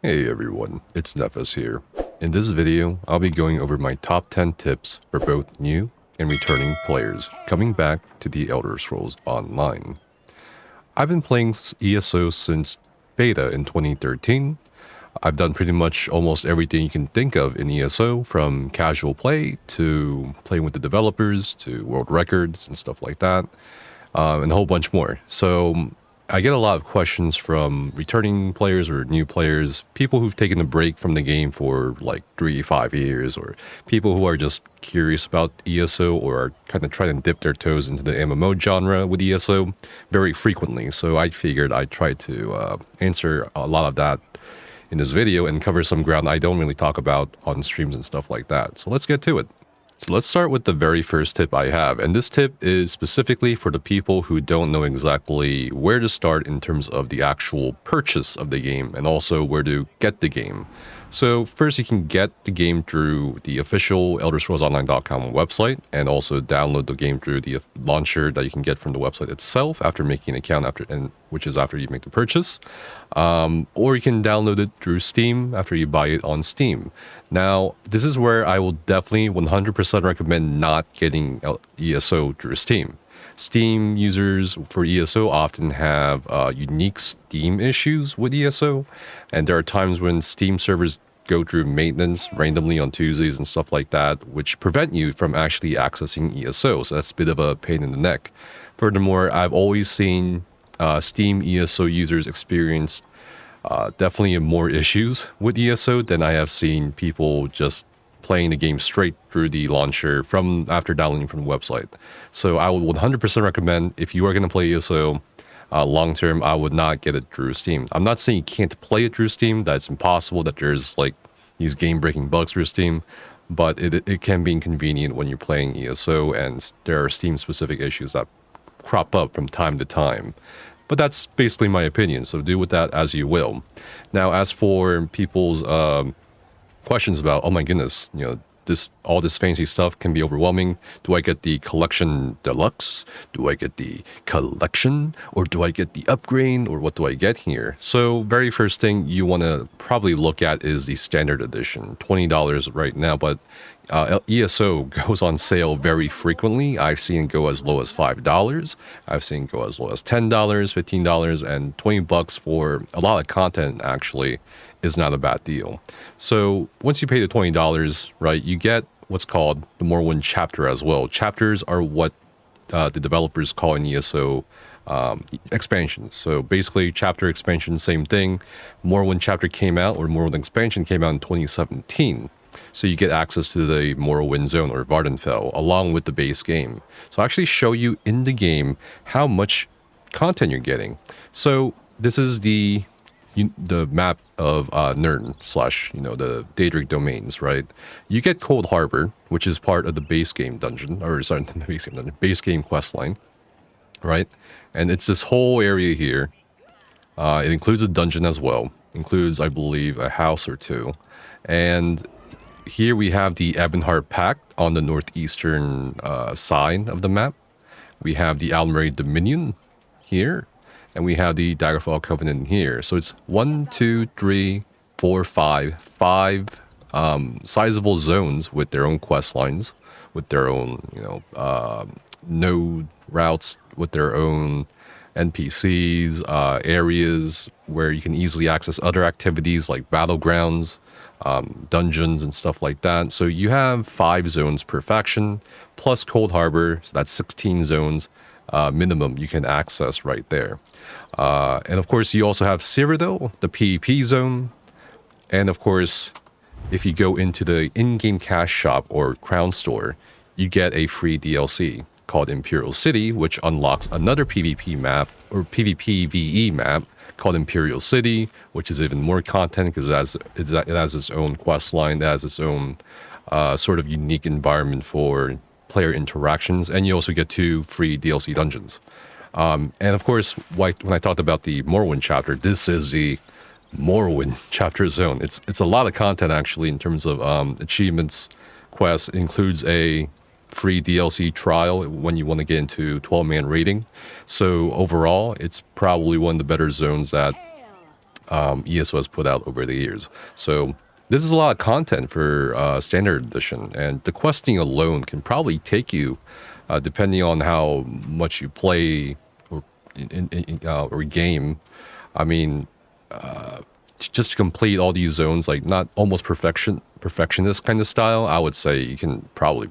Hey everyone, it's Nefas here. In this video, I'll be going over my top 10 tips for both new and returning players coming back to the Elder Scrolls Online. I've been playing ESO since beta in 2013. I've done pretty much almost everything you can think of in ESO, from casual play to playing with the developers to world records and stuff like that, and a whole bunch more. So I get a lot of questions from returning players or new players, people who've taken a break from the game for like 3-5 years, or people who are just curious about ESO or are kind of trying to dip their toes into the MMO genre with ESO very frequently. So I figured I'd try to answer a lot of that in this video and cover some ground I don't really talk about on streams and stuff like that. So let's get to it. So let's start with the very first tip I have, and this tip is specifically for the people who don't know exactly where to start in terms of the actual purchase of the game and also where to get the game. So first, you can get the game through the official ElderScrollsOnline.com website and also download the game through the launcher that you can get from the website itself after making an account, which is after you make the purchase. Or you can download it through Steam after you buy it on Steam. Now, this is where I will definitely 100% recommend not getting ESO through Steam. Steam users for ESO often have unique Steam issues with ESO, and there are times when Steam servers go through maintenance randomly on Tuesdays and stuff like that, which prevent you from actually accessing ESO, so that's a bit of a pain in the neck. Furthermore, I've always seen Steam ESO users experience definitely more issues with ESO than I have seen people just playing the game straight through the launcher from after downloading from the website. So I would 100% recommend, if you are going to play ESO long term, I would not get it through Steam. I'm not saying you can't play it through Steam, that's impossible, that there's like these game breaking bugs through Steam, but it can be inconvenient when you're playing ESO, and there are Steam specific issues that crop up from time to time. But that's basically my opinion, so do with that as you will. Now, as for people's questions about, oh my goodness, all this fancy stuff can be overwhelming. Do I get the collection deluxe? Do I get the collection? Or do I get the upgrade? Or what do I get here? So very first thing you want to probably look at is the standard edition, $20 right now, but ESO goes on sale very frequently. I've seen it go as low as $5. I've seen it go as low as $10, $15, and $20 for a lot of content actually is not a bad deal. So once you pay the $20, right, you get what's called the Morrowind chapter as well. Chapters are what the developers call in ESO expansions. So basically, chapter expansion, same thing. Morrowind chapter came out, or Morrowind expansion came out in 2017. So you get access to the Morrowind zone, or Vvardenfell, along with the base game. So I actually show you in the game how much content you're getting. So this is the map of Nirn / the Daedric domains, right? You get Cold Harbor, which is part of the base game dungeon, or sorry, not the base game dungeon, base game quest line, right? And it's this whole area here. It includes a dungeon as well. Includes, I believe, a house or two. And here we have the Ebonheart Pact on the northeastern side of the map. We have the Almray Dominion here. And we have the Daggerfall Covenant here. So it's 1, 2, 3, 4, 5 sizable zones with their own quest lines, with their own, node routes, with their own NPCs, areas where you can easily access other activities like battlegrounds, dungeons, and stuff like that. So you have 5 zones per faction, plus Cold Harbor, so that's 16 zones minimum you can access right there. And of course, you also have Cyrodiil, the PvP zone. And of course, if you go into the in-game cash shop or crown store, you get a free DLC called Imperial City, which unlocks another PvP map, or PvP VE map, called Imperial City, which is even more content because it has its own quest line, it has its own sort of unique environment for player interactions, and you also get 2 free DLC dungeons. And of course, when I talked about the Morrowind chapter, this is the Morrowind chapter zone. It's a lot of content actually in terms of achievements, quests. It includes a free DLC trial when you want to get into 12-man raiding. So overall, it's probably one of the better zones that ESO has put out over the years. So this is a lot of content for standard edition, and the questing alone can probably take you, depending on how much you play or game. I mean, just to complete all these zones, like not almost perfectionist kind of style, I would say you can probably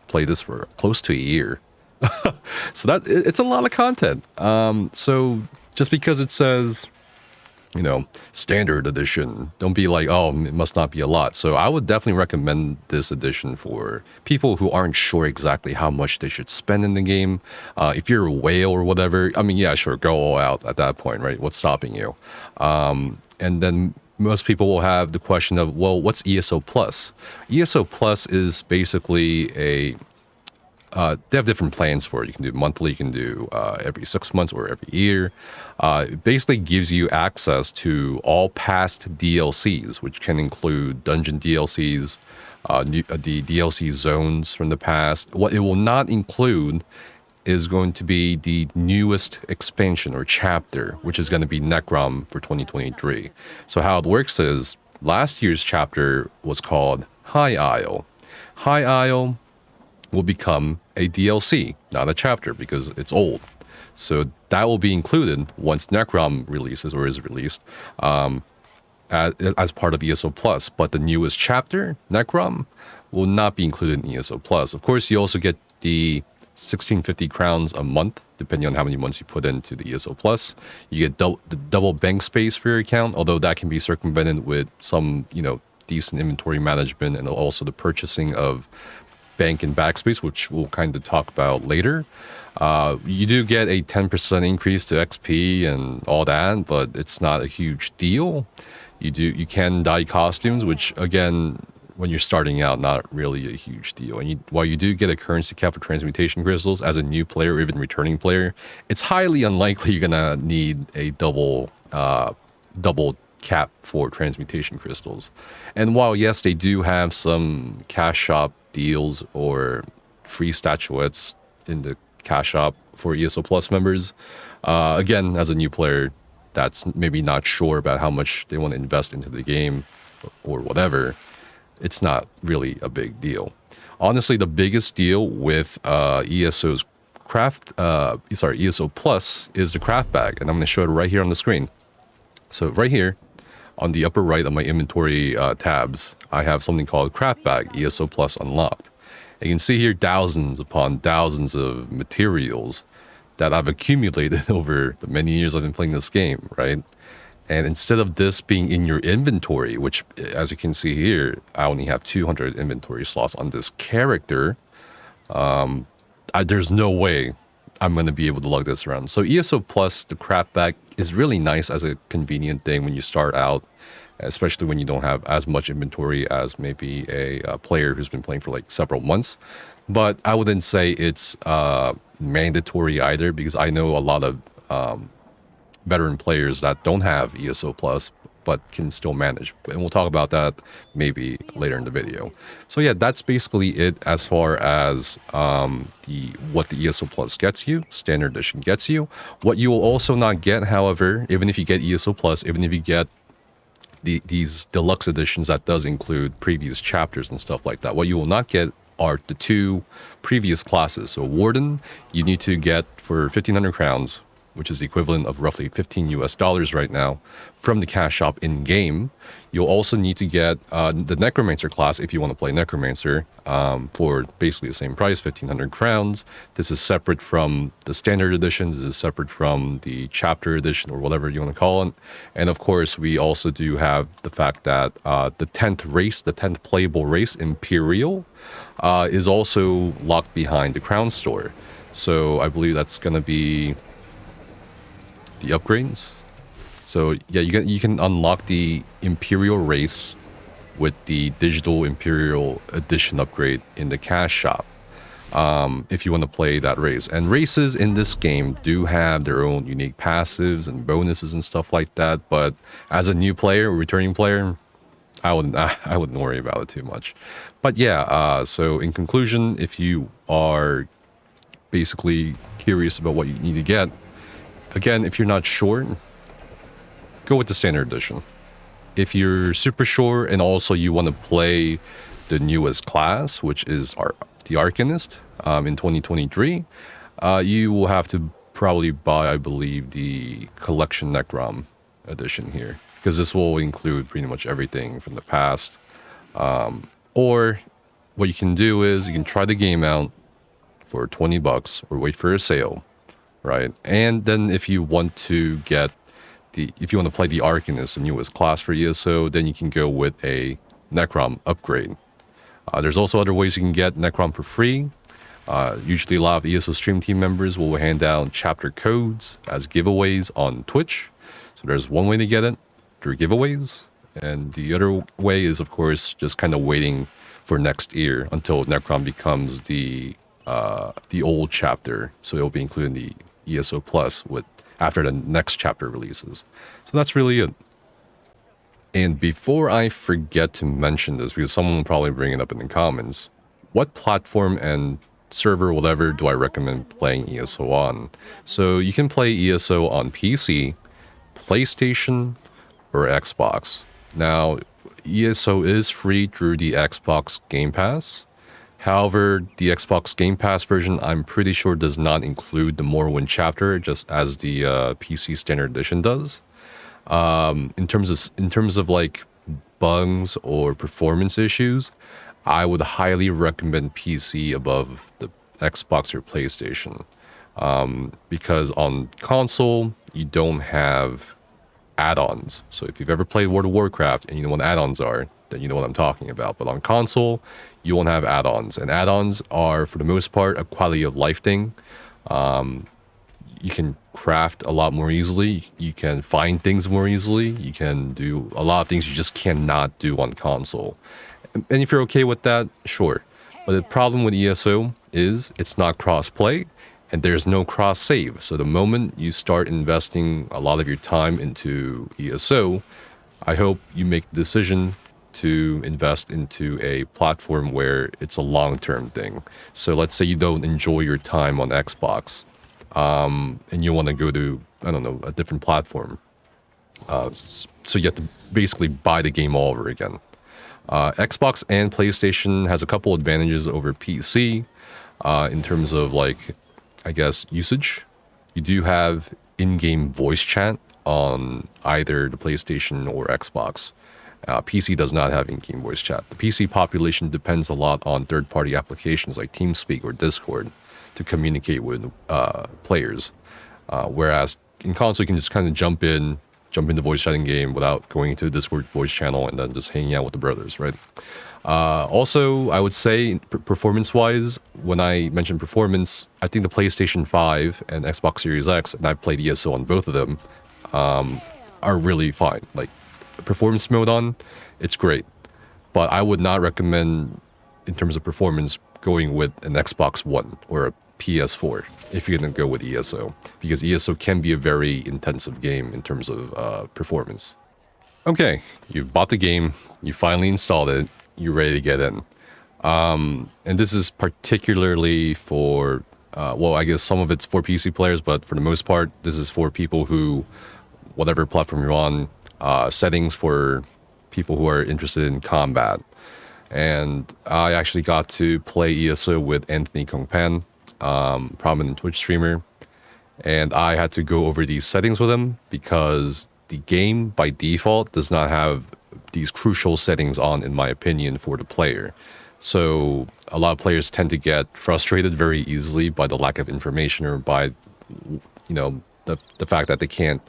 play this for close to a year. So that it's a lot of content. So just because it says, you know, standard edition, don't be like, oh, it must not be a lot. So I would definitely recommend this edition for people who aren't sure exactly how much they should spend in the game. If you're a whale or whatever, I mean, yeah, sure, go all out at that point, right? What's stopping you? And then most people will have the question of, well, what's ESO Plus? ESO Plus is basically they have different plans for it. You can do monthly, you can do every 6 months or every year. It basically gives you access to all past DLCs, which can include dungeon DLCs, the DLC zones from the past. What it will not include is going to be the newest expansion or chapter, which is going to be Necrom for 2023. So how it works is, last year's chapter was called High Isle. High Isle will become a DLC, not a chapter, because it's old. So that will be included once Necrom releases or is released as part of ESO Plus. But the newest chapter, Necrom, will not be included in ESO Plus. Of course, you also get the 1650 crowns a month, depending on how many months you put into the ESO Plus. You get the double bank space for your account, although that can be circumvented with some, you know, decent inventory management and also the purchasing of bank and backspace, which we'll kind of talk about later. You do get a 10% increase to XP and all that, but it's not a huge deal. You can dye costumes, which again, when you're starting out, not really a huge deal. And while you do get a currency cap for transmutation crystals as a new player or even returning player, it's highly unlikely you're gonna need a double cap for transmutation crystals. And while yes, they do have some cash shop deals or free statuettes in the cash shop for ESO Plus members, again, as a new player that's maybe not sure about how much they want to invest into the game or whatever, it's not really a big deal. Honestly, the biggest deal with ESO Plus is the craft bag, and I'm going to show it right here on the screen. So right here on the upper right of my inventory tabs, I have something called craft bag ESO Plus unlocked. And you can see here thousands upon thousands of materials that I've accumulated over the many years I've been playing this game, right? And instead of this being in your inventory, which as you can see here, I only have 200 inventory slots on this character, there's no way I'm going to be able to lug this around. So ESO Plus, the craft bag, is really nice as a convenient thing when you start out, especially when you don't have as much inventory as maybe a player who's been playing for like several months. But I wouldn't say it's mandatory either, because I know a lot of veteran players that don't have ESO Plus but can still manage, and we'll talk about that maybe later in the video. So yeah, that's basically it as far as what the ESO Plus gets you, standard edition gets you. What you will also not get, however, even if you get ESO Plus, even if you get these deluxe editions that does include previous chapters and stuff like that, what you will not get are the two previous classes. So Warden, you need to get for 1,500 crowns, which is the equivalent of roughly $15 right now, from the cash shop in-game. You'll also need to get the Necromancer class if you want to play Necromancer for basically the same price, 1,500 crowns. This is separate from the standard edition. This is separate from the chapter edition or whatever you want to call it. And of course, we also do have the fact that the 10th race, the 10th playable race, Imperial, is also locked behind the Crown Store. So I believe that's going to be the upgrades. So yeah, you can unlock the Imperial race with the digital Imperial edition upgrade in the cash shop if you want to play that race. And races in this game do have their own unique passives and bonuses and stuff like that, but as a new player or returning player, I wouldn't worry about it too much. But yeah, so in conclusion, if you are basically curious about what you need to get, again, if you're not sure, go with the standard edition. If you're super sure and also you want to play the newest class, which is the Arcanist in 2023, you will have to probably buy, I believe, the Collection Necrom edition here, because this will include pretty much everything from the past. Or what you can do is you can try the game out for $20 or wait for a sale, right? And then if you want to get if you want to play the Arcanist, the newest class for ESO, then you can go with a Necrom upgrade. There's also other ways you can get Necrom for free. Usually a lot of ESO stream team members will hand out chapter codes as giveaways on Twitch. So there's one way to get it through giveaways. And the other way is, of course, just kind of waiting for next year until Necrom becomes the old chapter. So it'll be included in the ESO Plus after the next chapter releases. So that's really it. And before I forget to mention this, because someone will probably bring it up in the comments, what platform and server, whatever, do I recommend playing ESO on? So you can play ESO on PC, PlayStation, or Xbox. Now, ESO is free through the Xbox Game Pass. However, the Xbox Game Pass version, I'm pretty sure, does not include the Morrowind chapter, just as the PC Standard Edition does. In terms of like bugs or performance issues, I would highly recommend PC above the Xbox or PlayStation, because on console you don't have add-ons. So if you've ever played World of Warcraft and you know what add-ons are, then you know what I'm talking about. But on console, you won't have add-ons, and add-ons are, for the most part, a quality of life thing. You can craft a lot more easily. You can find things more easily. You can do a lot of things you just cannot do on console. And if you're okay with that, sure. But the problem with ESO is it's not cross-play, and there's no cross-save. So the moment you start investing a lot of your time into ESO, I hope you make the decision to invest into a platform where it's a long-term thing. So let's say you don't enjoy your time on Xbox, and you want to go to, I don't know, a different platform. So you have to basically buy the game all over again. Xbox and PlayStation has a couple advantages over PC in terms of, like, I guess, usage. You do have in-game voice chat on either the PlayStation or Xbox. PC does not have in-game voice chat. The PC population depends a lot on third-party applications like TeamSpeak or Discord to communicate with players. Whereas in console, you can just kind of jump in the voice chatting game without going into the Discord voice channel and then just hanging out with the brothers, right? Also, I would say performance-wise, when I mention performance, I think the PlayStation 5 and Xbox Series X, and I've played ESO on both of them, are really fine. Like, performance mode on, it's great. But I would not recommend, in terms of performance, going with an Xbox One or a PS4 if you're going to go with ESO, because ESO can be a very intensive game in terms of performance. Okay, you bought the game, you finally installed it, you're ready to get in. And this is particularly for, well, I guess some of it's for PC players, but for the most part, this is for people who, whatever platform you're on, settings for people who are interested in combat. And I actually got to play ESO with Anthony Kongpan, prominent Twitch streamer, and I had to go over these settings with him because the game by default does not have these crucial settings on, in my opinion, for the player. So a lot of players tend to get frustrated very easily by the lack of information, or by, you know, the fact that they can't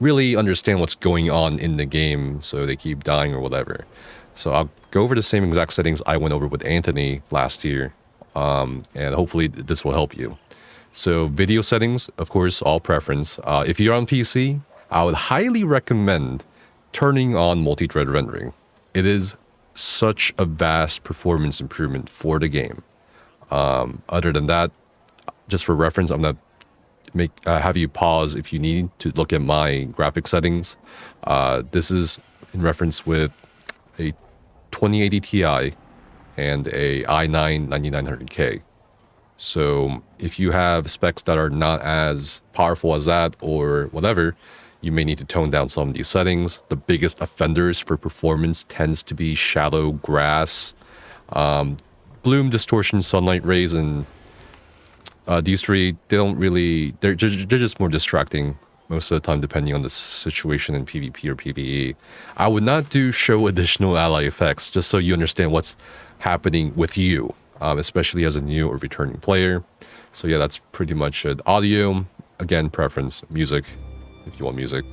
really understand what's going on in the game, so they keep dying or whatever. So I'll go over the same exact settings I went over with Anthony last year, and hopefully this will help you. So video settings, of course, all preference. If you're on PC, I would highly recommend turning on multi-thread rendering. It is such a vast performance improvement for the game. Other than that, just for reference, I'm going to have you pause if you need to look at my graphic settings. This is in reference with a 2080 Ti and a i9 9900K. So if you have specs that are not as powerful as that or whatever, you may need to tone down some of these settings. The biggest offenders for performance tends to be shadow, grass, bloom, distortion, sunlight rays, and these three, they're just more distracting most of the time, depending on the situation in PvP or PvE. I would not do show additional ally effects, just so you understand what's happening with you, especially as a new or returning player. So yeah, that's pretty much it. Audio, again, preference, music, if you want music.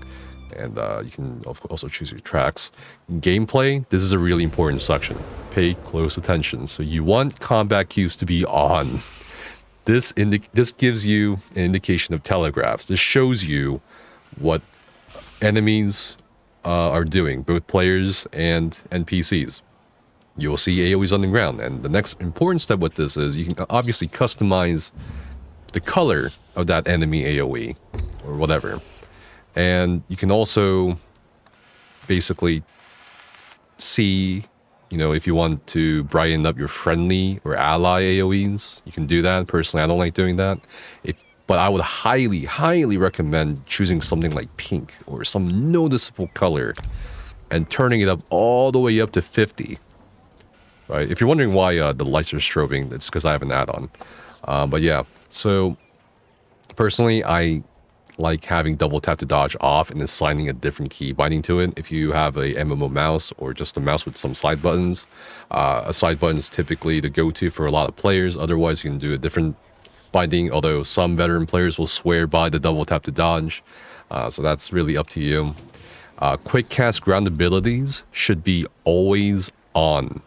And you can also choose your tracks. Gameplay, this is a really important section. Pay close attention. So you want combat cues to be on. This gives you an indication of telegraphs. This shows you what enemies are doing, both players and NPCs. You'll see AoEs on the ground. And the next important step with this is you can obviously customize the color of that enemy AoE or whatever. And you can also basically see, if you want to brighten up your friendly or ally AoEs, you can do that. Personally, I don't like doing that. But I would highly, highly recommend choosing something like pink or some noticeable color and turning it up all the way up to 50. Right? If you're wondering why the lights are strobing, it's because I have an add-on. But yeah, so personally, I like having double tap to dodge off and assigning a different key binding to it. If you have a MMO mouse or just a mouse with some side buttons, a side button is typically the go-to for a lot of players. Otherwise, you can do a different binding, although some veteran players will swear by the double tap to dodge. So that's really up to you. Quick cast ground abilities should be always on.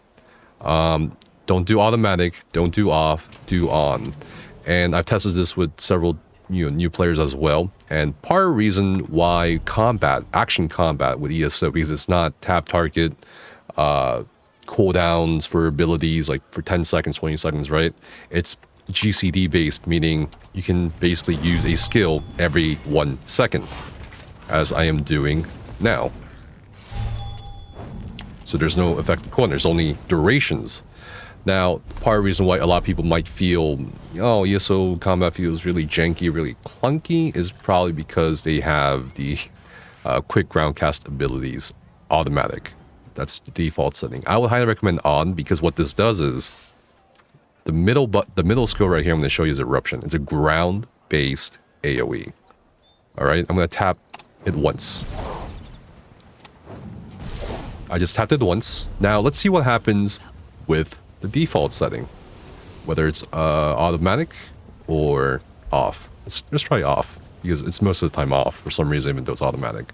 Don't do automatic, don't do off, do on. And I've tested this with several new players as well. And part of the reason why action combat with ESO, because it's not tap target, cooldowns for abilities like for 10 seconds, 20 seconds, right? It's GCD based, meaning you can basically use a skill every 1 second, as I am doing now. So there's no effective cooldown, there's only durations. Now, part of the reason why a lot of people might feel, ESO combat feels really janky, really clunky, is probably because they have the quick ground cast abilities automatic. That's the default setting. I would highly recommend on, because what this does is the middle skill right here I'm going to show you is Eruption. It's a ground-based AoE. All right, I'm going to tap it once. I just tapped it once. Now let's see what happens with the default setting, whether it's automatic or off. Let's try off, because it's most of the time off for some reason, even though it's automatic.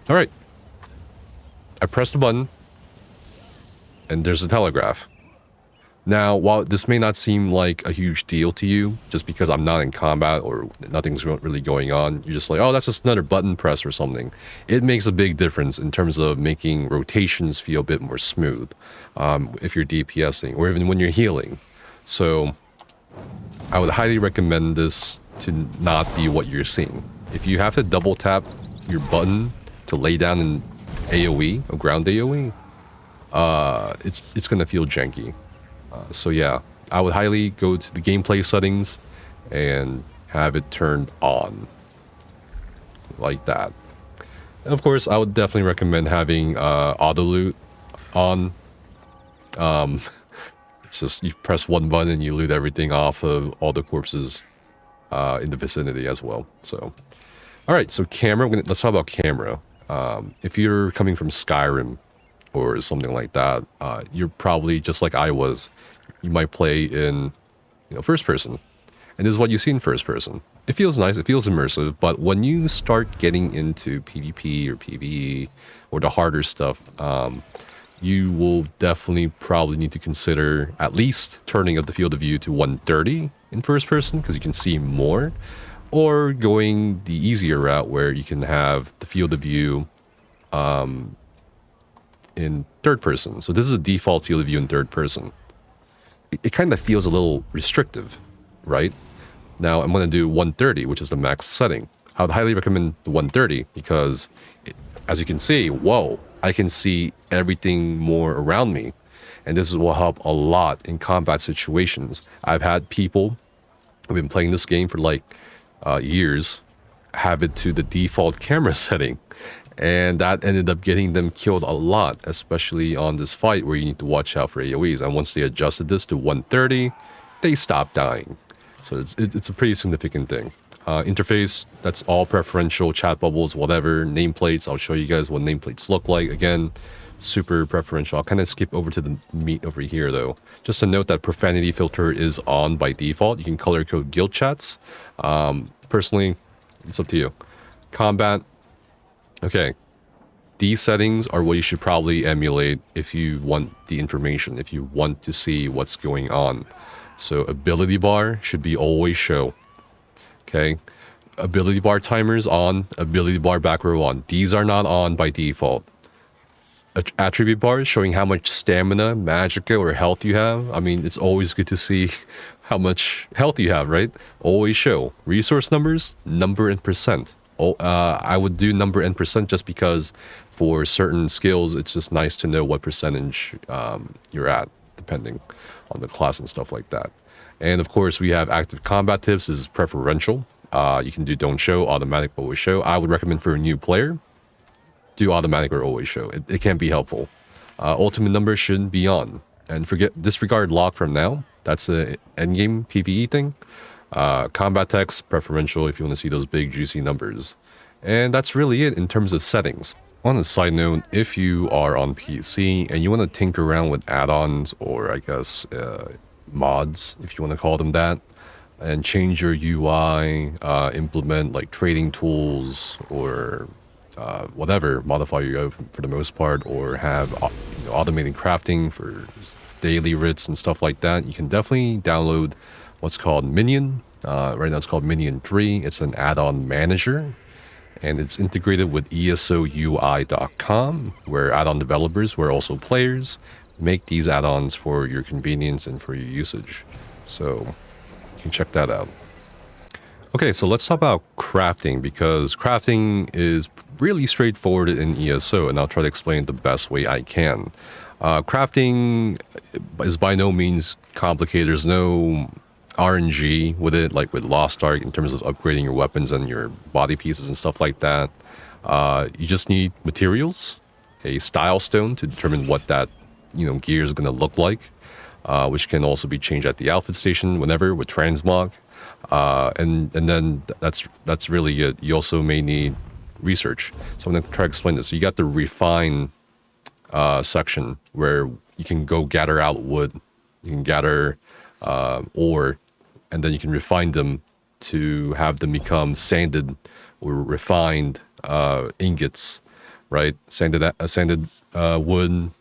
All right, I press the button and there's a telegraph. Now, while this may not seem like a huge deal to you, just because I'm not in combat or nothing's really going on, you're just like, oh, that's just another button press or something. It makes a big difference in terms of making rotations feel a bit more smooth if you're DPSing or even when you're healing. So I would highly recommend this to not be what you're seeing. If you have to double tap your button to lay down an AoE, a ground AoE, it's going to feel janky. So yeah, I would highly go to the gameplay settings and have it turned on like that. And of course, I would definitely recommend having auto loot on. It's just you press one button and you loot everything off of all the corpses in the vicinity as well. So, all right, so camera. Let's talk about camera. If you're coming from Skyrim or something like that, you're probably just like I was. You might play in, first person, and this is what you see in first person. It feels nice, it feels immersive, but when you start getting into PvP or PvE or the harder stuff, you will definitely probably need to consider at least turning up the field of view to 130 in first person, because you can see more, or going the easier route where you can have the field of view in third person. So this is a default field of view in third person. It kind of feels a little restrictive, right? Now I'm going to do 130, which is the max setting. I would highly recommend the 130 because, as you can see, whoa, I can see everything more around me. And this will help a lot in combat situations. I've had people who've been playing this game for like years have it to the default camera setting. And that ended up getting them killed a lot, especially on this fight where you need to watch out for AoEs. And once they adjusted this to 130, they stopped dying. So it's a pretty significant thing. Interface, that's all preferential, chat bubbles, whatever, nameplates. I'll show you guys what nameplates look like. Again, super preferential. I'll kind of skip over to the meat over here though. Just to note that profanity filter is on by default. You can color code guild chats. Personally, it's up to you. Combat. Okay. These settings are what you should probably emulate if you want the information, if you want to see what's going on. So ability bar should be always show. Okay. Ability bar timers on, ability bar back row on. These are not on by default. Attribute bars showing how much stamina, magicka, or health you have. I mean, it's always good to see how much health you have, right? Always show. Resource numbers, number and percent. I would do number and percent just because for certain skills, it's just nice to know what percentage you're at, depending on the class and stuff like that. And of course, we have active combat tips. This is preferential. You can do don't show, automatic, always show. I would recommend for a new player, do automatic or always show. It can be helpful. Ultimate numbers shouldn't be on. And disregard lock from now. That's a endgame PvE thing. Combat text, preferential if you want to see those big juicy numbers. And that's really it in terms of settings. On a side note, if you are on PC and you want to tinker around with add-ons or I guess mods, if you want to call them that, and change your UI, implement like trading tools or whatever, modify your UI for the most part, or have automating crafting for daily writs and stuff like that, you can definitely download what's called Minion. Right now it's called Minion 3. It's an add-on manager, and it's integrated with ESOUI.com, where add-on developers, who are also players, make these add-ons for your convenience and for your usage. So you can check that out. Okay, so let's talk about crafting, because crafting is really straightforward in ESO, and I'll try to explain it the best way I can. Crafting is by no means complicated. There's no RNG with it, like with Lost Ark, in terms of upgrading your weapons and your body pieces and stuff like that. You just need materials, a style stone to determine what that gear is going to look like, which can also be changed at the outfit station whenever with transmog. And then that's really it. You also may need research. So I'm going to try to explain this. So you got the refine section where you can go gather out wood, you can gather ore, and then you can refine them to have them become sanded or refined ingots, right? Sanded wood,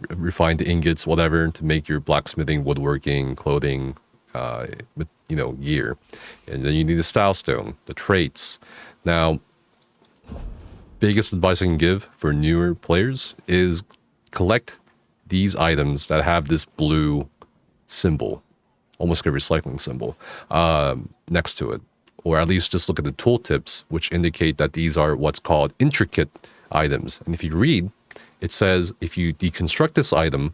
refined ingots, whatever, to make your blacksmithing, woodworking, clothing, gear. And then you need the style stone, the traits. Now, biggest advice I can give for newer players is collect these items that have this blue symbol, almost like a recycling symbol, next to it. Or at least just look at the tooltips, which indicate that these are what's called intricate items. And if you read, it says if you deconstruct this item,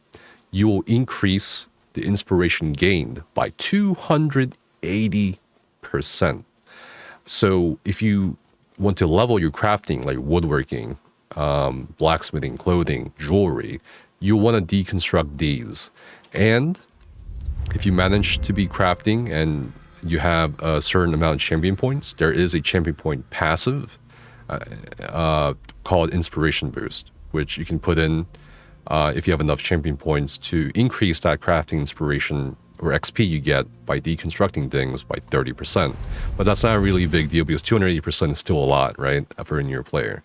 you will increase the inspiration gained by 280%. So if you want to level your crafting, like woodworking, blacksmithing, clothing, jewelry, you want to deconstruct these. And if you manage to be crafting and you have a certain amount of champion points, there is a champion point passive called Inspiration Boost, which you can put in if you have enough champion points to increase that crafting inspiration or XP you get by deconstructing things by 30%. But that's not a really big deal because 280% is still a lot, right, for a newer player.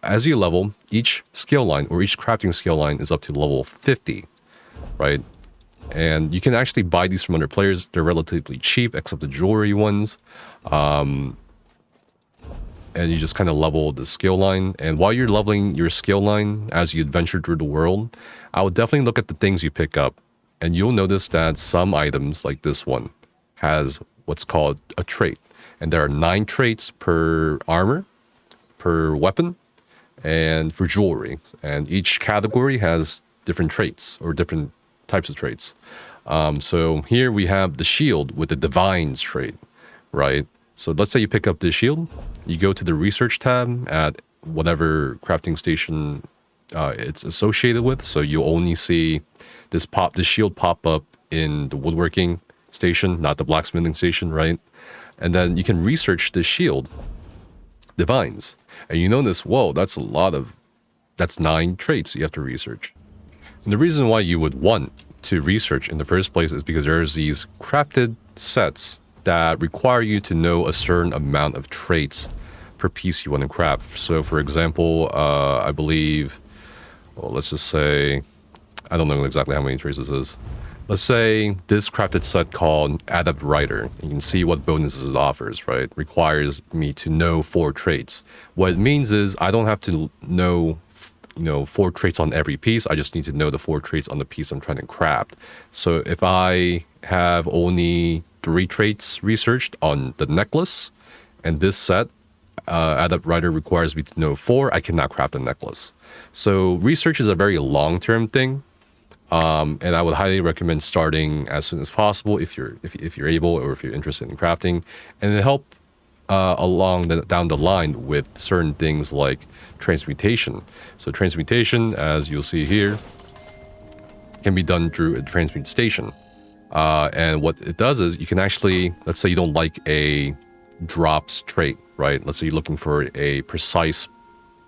As you level, each skill line or each crafting skill line is up to level 50, right? And you can actually buy these from other players. They're relatively cheap, except the jewelry ones. And you just kind of level the skill line. And while you're leveling your skill line as you adventure through the world, I would definitely look at the things you pick up. And you'll notice that some items, like this one, has what's called a trait. And there are 9 traits per armor, per weapon, and for jewelry. And each category has different traits or different types of traits. So here we have the shield with the Divine's trait, right? So let's say you pick up this shield, you go to the research tab at whatever crafting station it's associated with. So you'll only see this shield pop up in the woodworking station, not the blacksmithing station, right? And then you can research this shield, divines, and you notice, whoa, that's 9 traits you have to research. And the reason why you would want to research in the first place is because there's these crafted sets that require you to know a certain amount of traits per piece you want to craft. So for example, I believe, well, let's just say, I don't know exactly how many traits this is. Let's say this crafted set called Adept Writer. You can see what bonuses it offers, right? Requires me to know 4 traits. What it means is I don't have to know 4 traits on every piece. I just need to know the 4 traits on the piece I'm trying to craft. So if I have only 3 traits researched on the necklace, and this set, Adept Writer requires me to know 4, I cannot craft a necklace. So research is a very long-term thing, and I would highly recommend starting as soon as possible if you're able or if you're interested in crafting, and it help down the line with certain things like transmutation. So transmutation, as you'll see here, can be done through a transmute station. And what it does is you can actually, let's say you don't like a drops trait, right? Let's say you're looking for a precise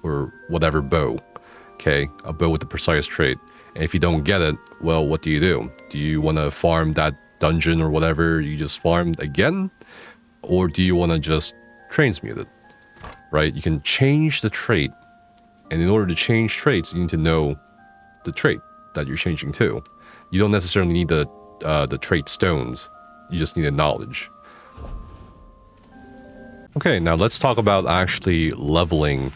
or whatever bow, okay? A bow with a precise trait. And if you don't get it, well, what do? Do you want to farm that dungeon or whatever you just farmed again? Or do you want to just transmute it, right? You can change the trait. And in order to change traits, you need to know the trait that you're changing to. You don't necessarily need the trait stones. You just need the knowledge. Okay, now let's talk about actually leveling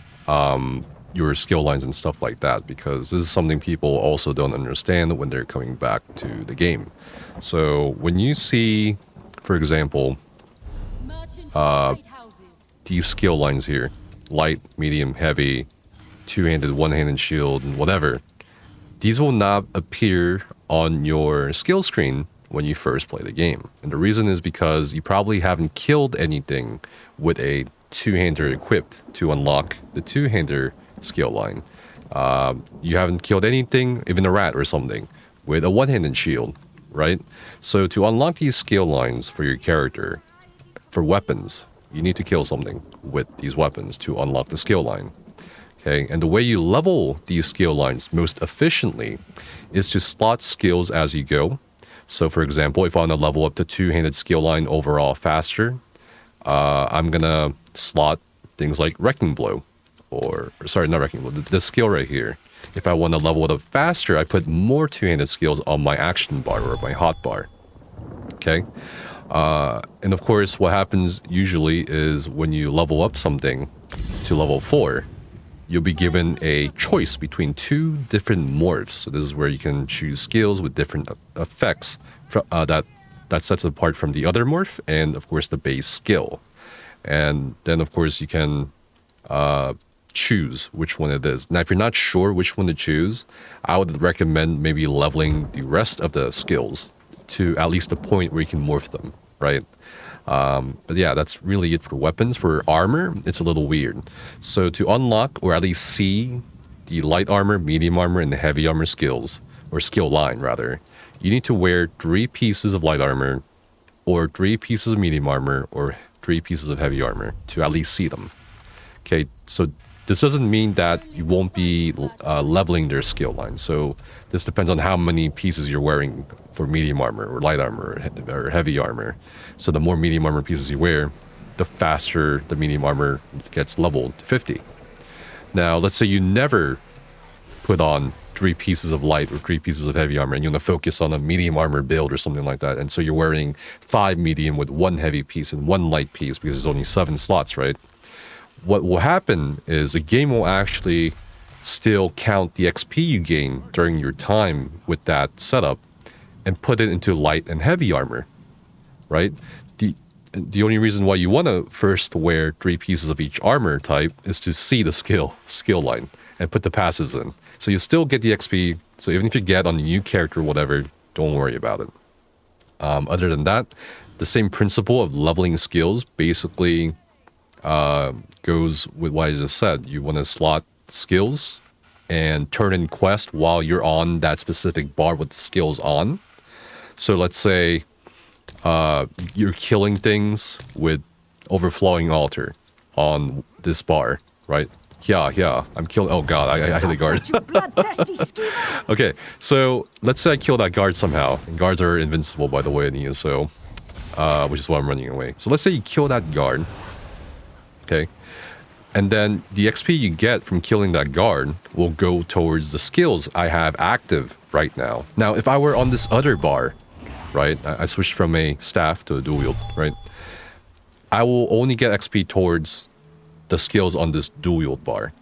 your skill lines and stuff like that, because this is something people also don't understand when they're coming back to the game. So when you see, for example, these skill lines here, light, medium, heavy, two-handed, one-handed shield, and whatever, these will not appear on your skill screen when you first play the game. And the reason is because you probably haven't killed anything with a two-hander equipped to unlock the two-hander skill line. You haven't killed anything, even a rat or something, with a one-handed shield, right? So to unlock these skill lines for your character, for weapons, you need to kill something with these weapons to unlock the skill line. Okay, and the way you level these skill lines most efficiently is to slot skills as you go. So for example, if I want to level up the two-handed skill line overall faster, I'm gonna slot things like Wrecking Blow, or sorry, not Wrecking Blow, this skill right here. If I want to level it up faster, I put more two-handed skills on my action bar or my hotbar. Okay, and of course, what happens usually is when you level up something to level 4, you'll be given a choice between 2 different morphs. So this is where you can choose skills with different effects that sets it apart from the other morph, and of course the base skill. And then of course you can choose which one it is. Now if you're not sure which one to choose, I would recommend maybe leveling the rest of the skills to at least the point where you can morph them, right? But yeah, that's really it for weapons. For armor, it's a little weird. So to unlock, or at least see, the light armor, medium armor, and the heavy armor skills, or skill line rather, you need to wear 3 pieces of light armor, or 3 pieces of medium armor, or 3 pieces of heavy armor to at least see them. Okay, so this doesn't mean that you won't be leveling their skill line. So this depends on how many pieces you're wearing for medium armor or light armor or heavy armor. So the more medium armor pieces you wear, the faster the medium armor gets leveled to 50. Now, let's say you never put on 3 pieces of light or 3 pieces of heavy armor and you want to focus on a medium armor build or something like that. And so you're wearing 5 medium with 1 heavy piece and 1 light piece because there's only 7 slots, right? What will happen is the game will actually still count the XP you gain during your time with that setup and put it into light and heavy armor, right? The only reason why you want to first wear 3 pieces of each armor type is to see the skill line and put the passives in. So you still get the XP. So even if you get on a new character or whatever, don't worry about it. Other than that, the same principle of leveling skills basically goes with what I just said. You want to slot skills and turn in quest while you're on that specific bar with the skills on. So let's say you're killing things with overflowing altar on this bar, right? Yeah, I'm killing. Oh god, I hit a guard. Okay, so let's say I kill that guard somehow. And guards are invincible, by the way, in ESO, which is why I'm running away. So let's say you kill that guard, okay, and then the XP you get from killing that guard will go towards the skills I have active right now. Now, if I were on this other bar, right, I switched from a staff to a dual wield, right, I will only get XP towards the skills on this dual wield bar.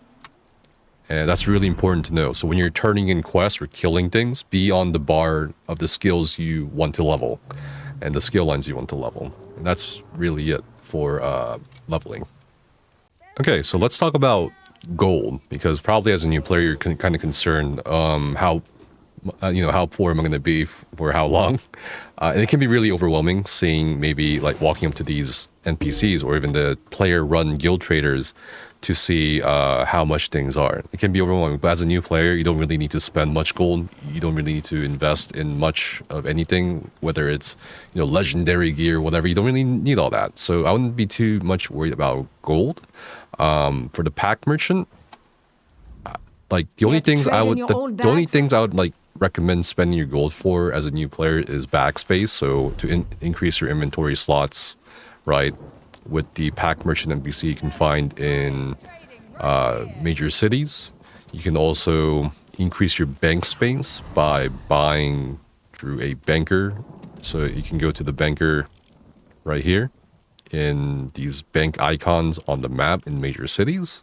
And that's really important to know. So when you're turning in quests or killing things, be on the bar of the skills you want to level and the skill lines you want to level. And that's really it for leveling. Okay, so let's talk about gold, because probably as a new player you're kind of concerned how poor am I going to be for how long. And it can be really overwhelming seeing maybe like walking up to these NPCs or even the player-run guild traders to see how much things are. It can be overwhelming, but as a new player, you don't really need to spend much gold. You don't really need to invest in much of anything, whether it's legendary gear, whatever. You don't really need all that. So I wouldn't be too much worried about gold. For the pack merchant, like the only things I would like recommend spending your gold for as a new player is backspace. So to increase your inventory slots, right? With the pack merchant NPC you can find in major cities. You can also increase your bank space by buying through a banker. So you can go to the banker right here in these bank icons on the map in major cities.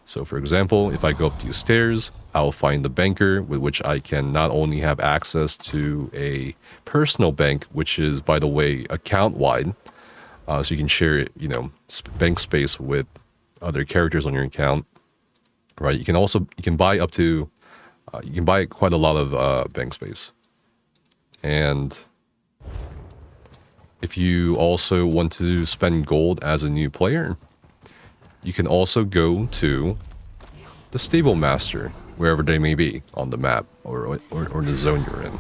So for example, if I go up these stairs, I'll find the banker with which I can not only have access to a personal bank, which is, by the way, account-wide. So you can share, bank space with other characters on your account, right? You can buy up to, you can buy quite a lot of bank space. And if you also want to spend gold as a new player, you can also go to the stable master, wherever they may be on the map or the zone you're in,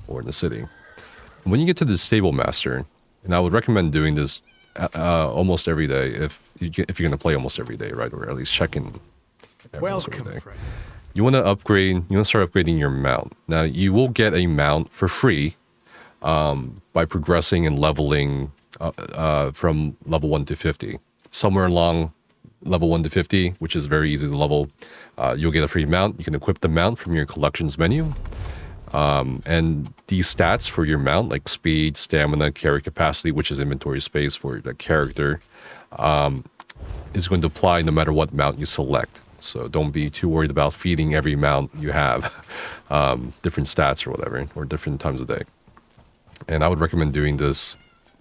or in the city. When you get to the stable master, and I would recommend doing this almost every day if you're going to play almost every day, right? Or at least check in every day. You want to start upgrading your mount. Now, you will get a mount for free by progressing and leveling from level 1 to 50. Somewhere along level 1 to 50, which is very easy to level, you'll get a free mount. You can equip the mount from your collections menu. And these stats for your mount, like speed, stamina, carry capacity, which is inventory space for the character, is going to apply no matter what mount you select. So don't be too worried about feeding every mount you have different stats or whatever, or different times a day. And I would recommend doing this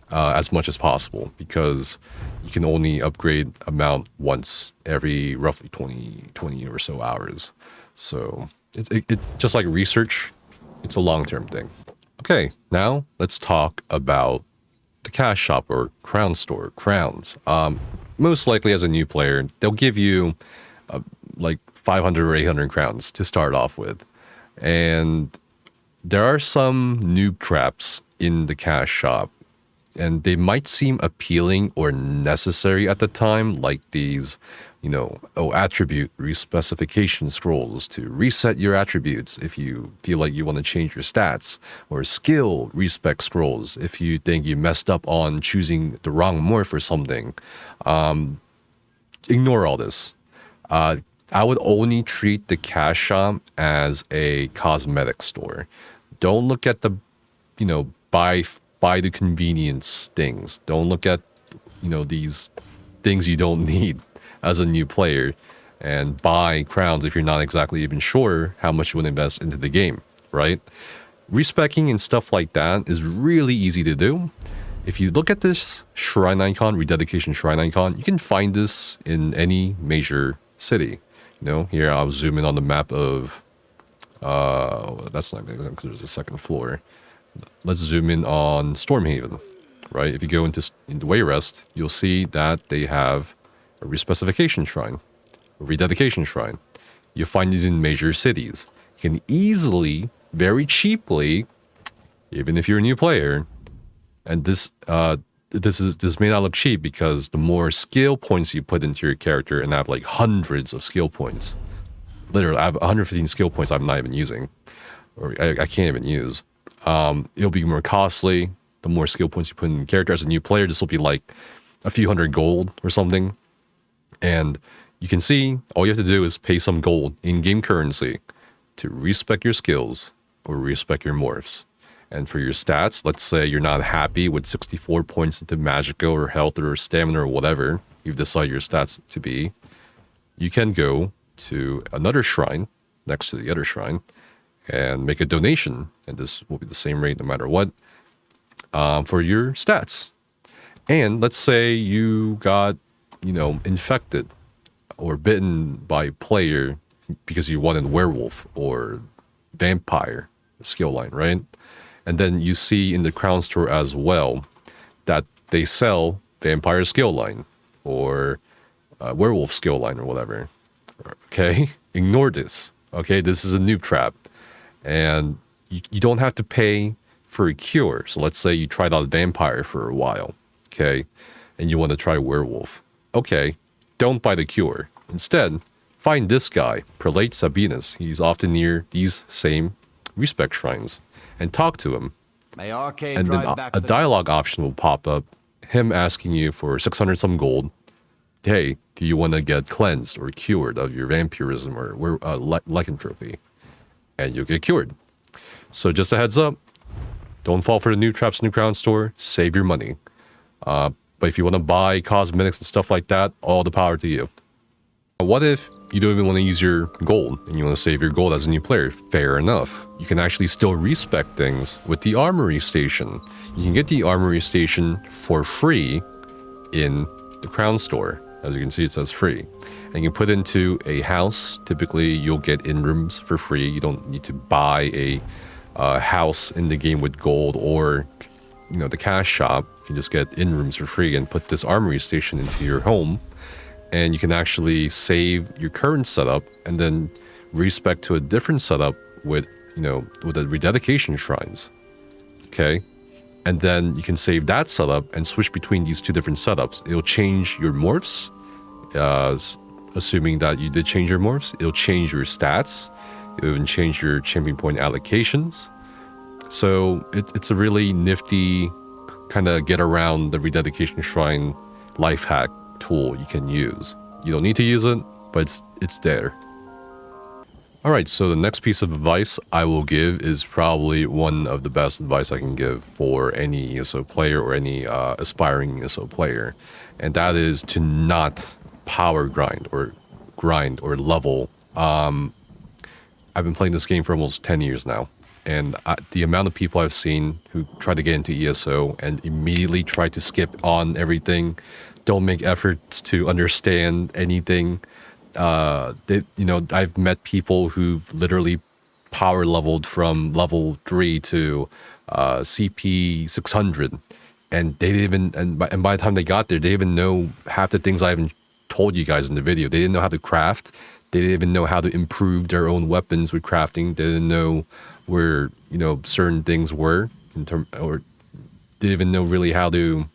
as much as possible, because you can only upgrade a mount once every roughly 20 or so hours. So it's just like research. It's a long-term thing. Okay, now let's talk about the cash shop or crown store, crowns. Most likely as a new player, they'll give you like 500 or 800 crowns to start off with. And there are some noob traps in the cash shop, and they might seem appealing or necessary at the time, like these, attribute respecification scrolls to reset your attributes if you feel like you want to change your stats, or skill respec scrolls if you think you messed up on choosing the wrong morph or something. Ignore all this. I would only treat the cash shop as a cosmetic store. Don't look at the, buy the convenience things. Don't look at, these things you don't need as a new player, and buy crowns if you're not exactly even sure how much you want to invest into the game, right? Respecking and stuff like that is really easy to do. If you look at this shrine icon, rededication shrine icon, you can find this in any major city. Here I'll zoom in on the map of, that's not good because there's a second floor. Let's zoom in on Stormhaven. right? If you go into Wayrest, you'll see that they have a respecification shrine, a rededication shrine. You find these in major cities. You can easily, very cheaply, even if you're a new player, and this may not look cheap because the more skill points you put into your character, and I have like hundreds of skill points. Literally, I have 115 skill points I'm not even using, or I can't even use. It'll be more costly the more skill points you put in your character. As a new player, this will be like a few hundred gold or something. And you can see all you have to do is pay some gold in-game currency to respec your skills or respec your morphs. And for your stats, let's say you're not happy with 64 points into magical or health or stamina or whatever you've decided your stats to be, you can go to another shrine next to the other shrine and make a donation. And this will be the same rate no matter what for your stats. And let's say you got, infected or bitten by a player because you wanted werewolf or vampire skill line, right? And then you see in the Crown Store as well that they sell vampire skill line or werewolf skill line or whatever. Okay, ignore this. Okay, this is a noob trap. And you don't have to pay for a cure. So let's say you tried out vampire for a while, okay, and you want to try werewolf. Okay, don't buy the cure. Instead, find this guy, Prelate Sabinus. He's often near these same respec shrines. And talk to him. And then a dialogue option will pop up, him asking you for 600 some gold. Hey, do you want to get cleansed or cured of your vampirism or lycanthropy? And you'll get cured. So just a heads up, don't fall for the Noob Traps in the Crown Store. Save your money. But if you want to buy cosmetics and stuff like that, all the power to you. What if you don't even want to use your gold and you want to save your gold as a new player? Fair enough. You can actually still respec things with the Armory Station. You can get the Armory Station for free in the Crown Store. As you can see, it says free. And you put into a house. Typically, you'll get in-rooms for free. You don't need to buy a house in the game with gold or, the cash shop. You can just get in-rooms for free and put this Armory Station into your home. And you can actually save your current setup and then respec to a different setup with, with the rededication shrines. Okay. And then you can save that setup and switch between these two different setups. It'll change your morphs, assuming that you did change your morphs. It'll change your stats. It'll even change your champion point allocations. So it's a really nifty kind of get around the rededication shrine life hack tool you can use. You don't need to use it, but it's there. All right, so the next piece of advice I will give is probably one of the best advice I can give for any ESO player or any aspiring ESO player, and that is to not power grind or level. I've been playing this game for almost 10 years now, and the amount of people I've seen who try to get into ESO and immediately try to skip on everything, don't make efforts to understand anything. I've met people who've literally power leveled from level 3 to CP 600, and they didn't even and by the time they got there, they didn't even know half the things I haven't told you guys in the video. They didn't know how to craft. They didn't even know how to improve their own weapons with crafting. They didn't know where certain things were or didn't even know really how to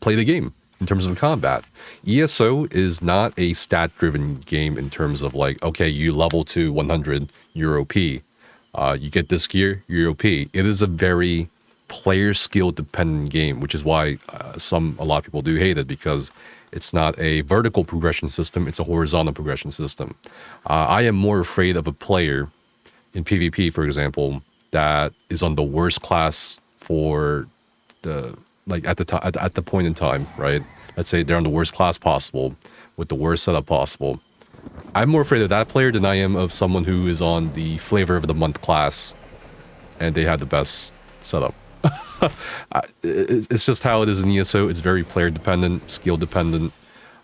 play the game. In terms of combat, ESO is not a stat-driven game in terms of like, okay, you level to 100, you're OP. You get this gear, you're OP. It is a very player skill dependent game, which is why a lot of people do hate it, because it's not a vertical progression system, it's a horizontal progression system. I am more afraid of a player in PvP, for example, that is on the worst class for the at the point in time, right? Let's say they're on the worst class possible with the worst setup possible. I'm more afraid of that player than I am of someone who is on the flavor of the month class and they have the best setup. It's just how it is in ESO. It's very player dependent, skill dependent,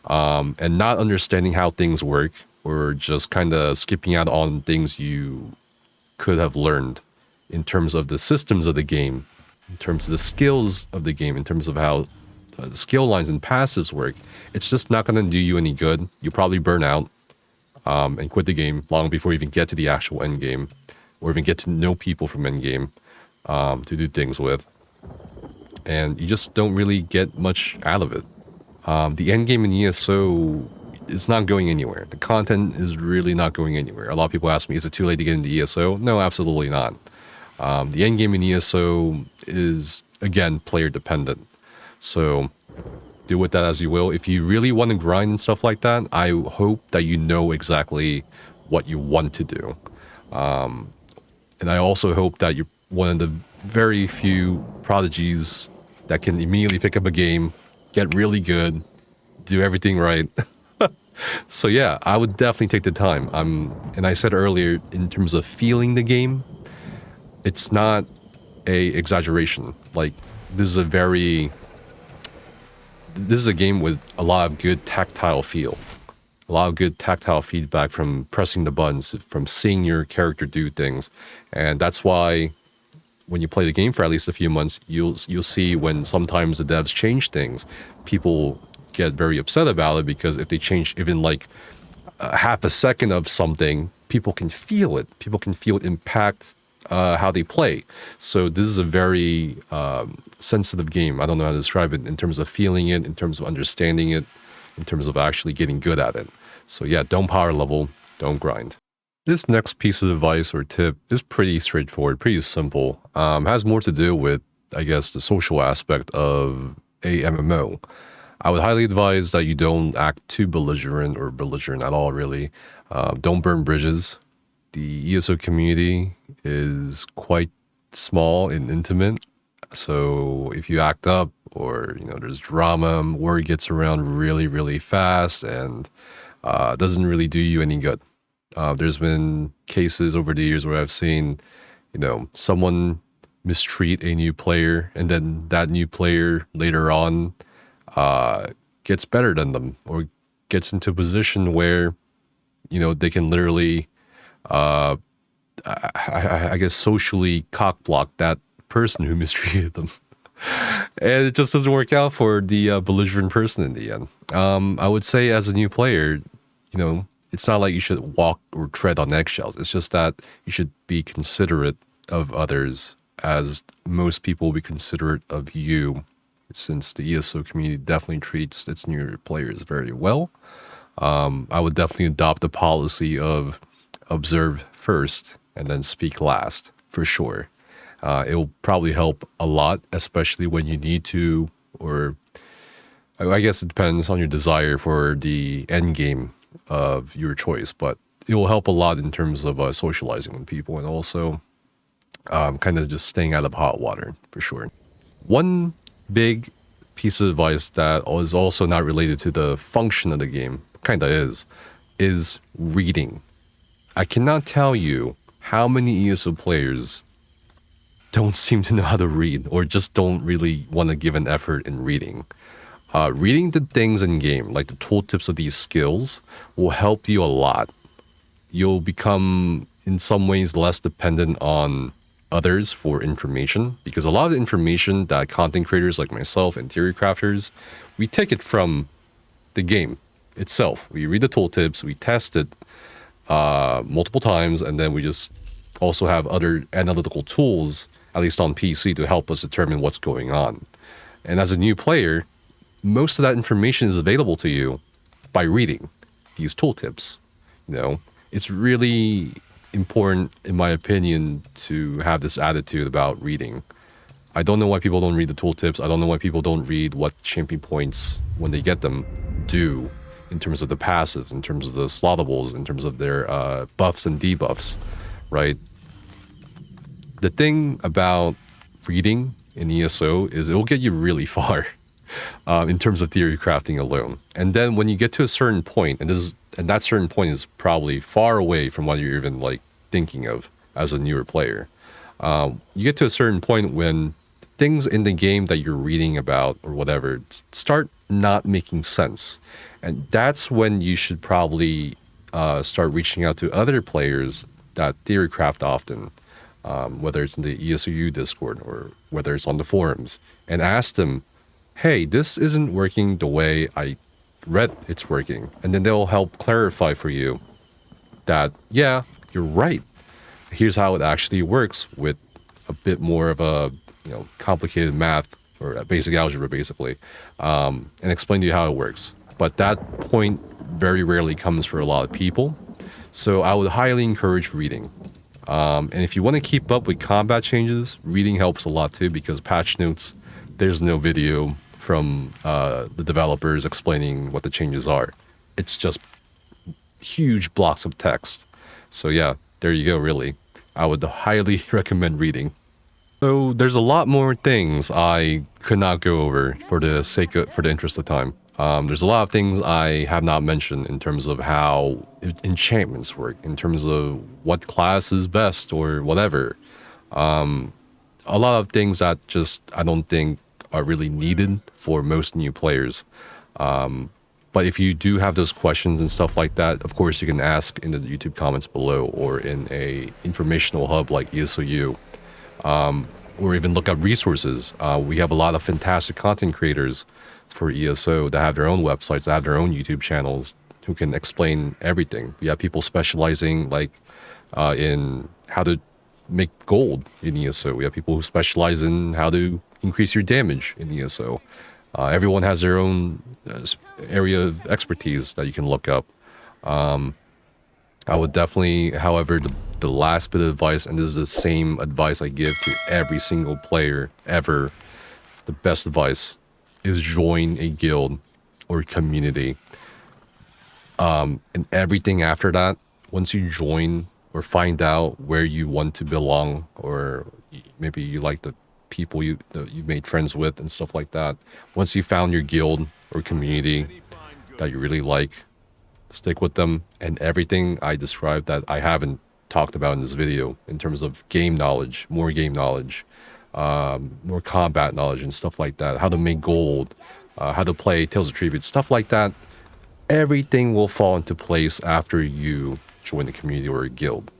and not understanding how things work or just kind of skipping out on things you could have learned in terms of the systems of the game in terms of the skills of the game, in terms of how the skill lines and passives work, it's just not going to do you any good. You'll probably burn out and quit the game long before you even get to the actual end game, or even get to know people from end game to do things with. And you just don't really get much out of it. The end game in ESO is not going anywhere. The content is really not going anywhere. A lot of people ask me, is it too late to get into ESO? No, absolutely not. The end game in ESO is, again, player dependent. So do with that as you will. If you really want to grind and stuff like that, I hope that you know exactly what you want to do. And I also hope that you're one of the very few prodigies that can immediately pick up a game, get really good, do everything right. So yeah, I would definitely take the time. And I said earlier, in terms of feeling the game, it's not a exaggeration. Like, this is a game with a lot of good tactile feel, a lot of good tactile feedback from pressing the buttons, from seeing your character do things. And that's why when you play the game for at least a few months, you'll see when sometimes the devs change things, people get very upset about it, because if they change even like half a second of something, people can feel it. People can feel it impact how they play. So this is a very sensitive game. I don't know how to describe it in terms of feeling it, in terms of understanding it, in terms of actually getting good at it. So yeah, don't power level, don't grind. This next piece of advice or tip is pretty straightforward, pretty simple. Has more to do with, I guess, the social aspect of a MMO. I would highly advise that you don't act too belligerent or belligerent at all, really. Don't burn bridges. The ESO community is quite small and intimate. So if you act up, or there's drama, word gets around really, really fast, and doesn't really do you any good. There's been cases over the years where I've seen, someone mistreat a new player, and then that new player later on gets better than them, or gets into a position where, they can literally, I guess, socially cockblock that person who mistreated them. And it just doesn't work out for the belligerent person in the end. I would say, as a new player, it's not like you should walk or tread on eggshells. It's just that you should be considerate of others, as most people will be considerate of you, since the ESO community definitely treats its newer players very well. I would definitely adopt the policy of observe first and then speak last, for sure. It will probably help a lot, especially when you need to, or I guess it depends on your desire for the end game of your choice, but it will help a lot in terms of socializing with people, and also kind of just staying out of hot water, for sure. One big piece of advice that is also not related to the function of the game, kind of is reading. I cannot tell you how many ESO players don't seem to know how to read, or just don't really want to give an effort in reading. Reading the things in game, like the tooltips of these skills, will help you a lot. You'll become, in some ways, less dependent on others for information, because a lot of the information that content creators like myself and theory crafters, we take it from the game itself. We read the tooltips, we test it multiple times, and then we just also have other analytical tools, at least on PC, to help us determine what's going on. And as a new player, most of that information is available to you by reading these tooltips. It's really important, in my opinion, to have this attitude about reading. I don't know why people don't read the tooltips. I don't know why people don't read what champion points, when they get them, do in terms of the passives, in terms of the slottables, in terms of their buffs and debuffs, right? The thing about reading in ESO is it will get you really far in terms of theory crafting alone. And then when you get to a certain point, and that certain point is probably far away from what you're even thinking of as a newer player, you get to a certain point when things in the game that you're reading about or whatever start not making sense. And that's when you should probably start reaching out to other players that theory craft often, whether it's in the ESOU Discord or whether it's on the forums, and ask them, hey, this isn't working the way I read it's working. And then they'll help clarify for you that, yeah, you're right. Here's how it actually works with a bit more of a complicated math or basic algebra, basically, and explain to you how it works. But that point very rarely comes for a lot of people. So I would highly encourage reading. And if you want to keep up with combat changes, reading helps a lot too, because patch notes, there's no video from the developers explaining what the changes are. It's just huge blocks of text. So yeah, there you go, really. I would highly recommend reading. So there's a lot more things I could not go over for the interest of time. There's a lot of things I have not mentioned in terms of how enchantments work, in terms of what class is best or whatever. A lot of things that just I don't think are really needed for most new players. But if you do have those questions and stuff like that, of course you can ask in the YouTube comments below or in a informational hub like ESOU, or even look up resources. We have a lot of fantastic content creators for ESO that have their own websites, that have their own YouTube channels, who can explain everything. We have people specializing like in how to make gold in ESO. We have people who specialize in how to increase your damage in ESO. Everyone has their own area of expertise that you can look up. I would definitely, however, the last bit of advice, and this is the same advice I give to every single player ever, the best advice is join a guild or community. And everything after that, once you join or find out where you want to belong, or maybe you like the people you made friends with and stuff like that. Once you found your guild or community that you really like, stick with them. And everything I described that I haven't talked about in this video in terms of game knowledge, more combat knowledge and stuff like that, how to make gold, how to play Tales of Tribute, stuff like that, everything will fall into place after you join a community or a guild.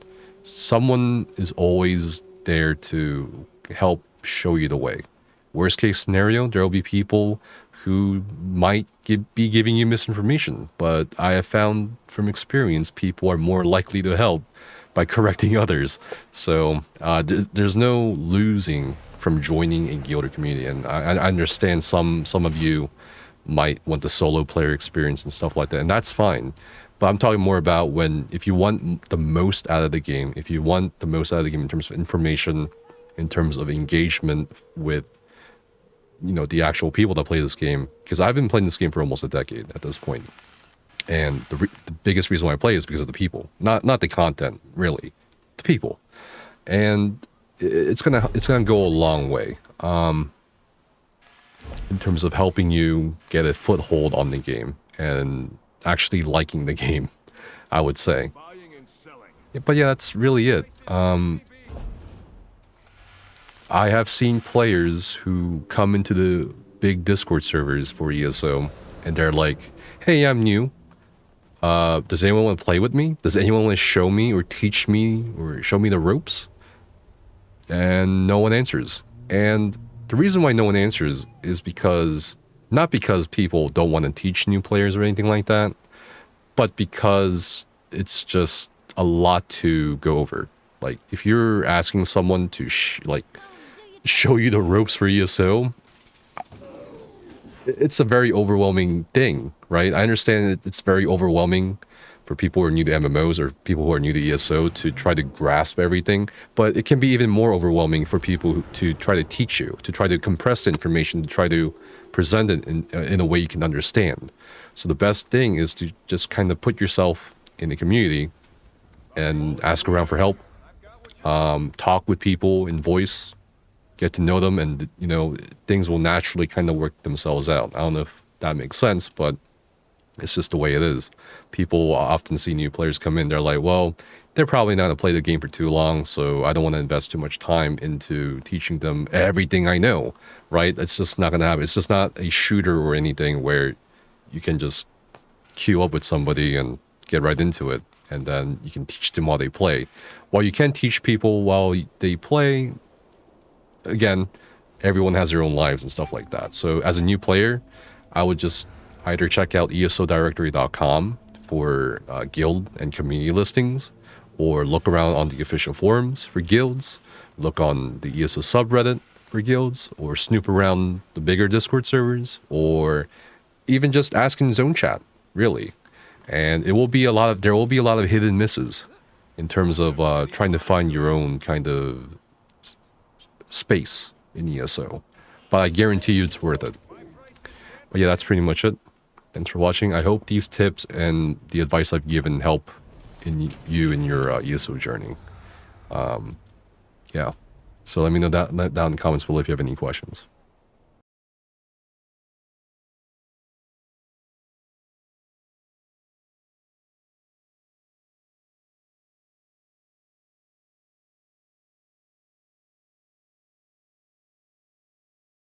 Someone is always there to help show you the way. Worst case scenario, there will be people who might be giving you misinformation, but I have found from experience people are more likely to help by correcting others. So there's no losing from joining a guild or community. And I understand some of you might want the solo player experience and stuff like that, and that's fine. But I'm talking more about if you want the most out of the game, if you want the most out of the game in terms of information, in terms of engagement with, the actual people that play this game, because I've been playing this game for almost a decade at this point. And the biggest reason why I play is because of the people, not the content, really, the people. And it's gonna go a long way in terms of helping you get a foothold on the game and actually liking the game, I would say. Yeah, but yeah, that's really it. I have seen players who come into the big Discord servers for ESO and they're like, hey, I'm new. Does anyone want to play with me? Does anyone want to show me or teach me or show me the ropes? And no one answers. And the reason why no one answers is not because people don't want to teach new players or anything like that, but because it's just a lot to go over. Like, if you're asking someone to show you the ropes for ESO, it's a very overwhelming thing, right? I understand it's very overwhelming for people who are new to MMOs or people who are new to ESO to try to grasp everything, but it can be even more overwhelming for people to try to teach you, to try to compress the information, to try to present it in a way you can understand. So the best thing is to just kind of put yourself in the community and ask around for help, talk with people in voice, get to know them, and things will naturally kind of work themselves out. I don't know if that makes sense, but it's just the way it is. People often see new players come in, they're like, well, they're probably not going to play the game for too long, so I don't want to invest too much time into teaching them everything I know, right? It's just not going to happen. It's just not a shooter or anything where you can just queue up with somebody and get right into it and then you can teach them while they play. While you can teach people while they play, again, everyone has their own lives and stuff like that. So as a new player, I would just either check out esodirectory.com for guild and community listings, or look around on the official forums for guilds, look on the ESO subreddit for guilds, or snoop around the bigger Discord servers, or even just ask in zone chat, really. And there will be a lot of hidden misses in terms of trying to find your own kind of space in ESO. But I guarantee you it's worth it. But yeah, that's pretty much it. Thanks for watching. I hope these tips and the advice I've given help in your ESO journey. Yeah. So let me know down in the comments below if you have any questions.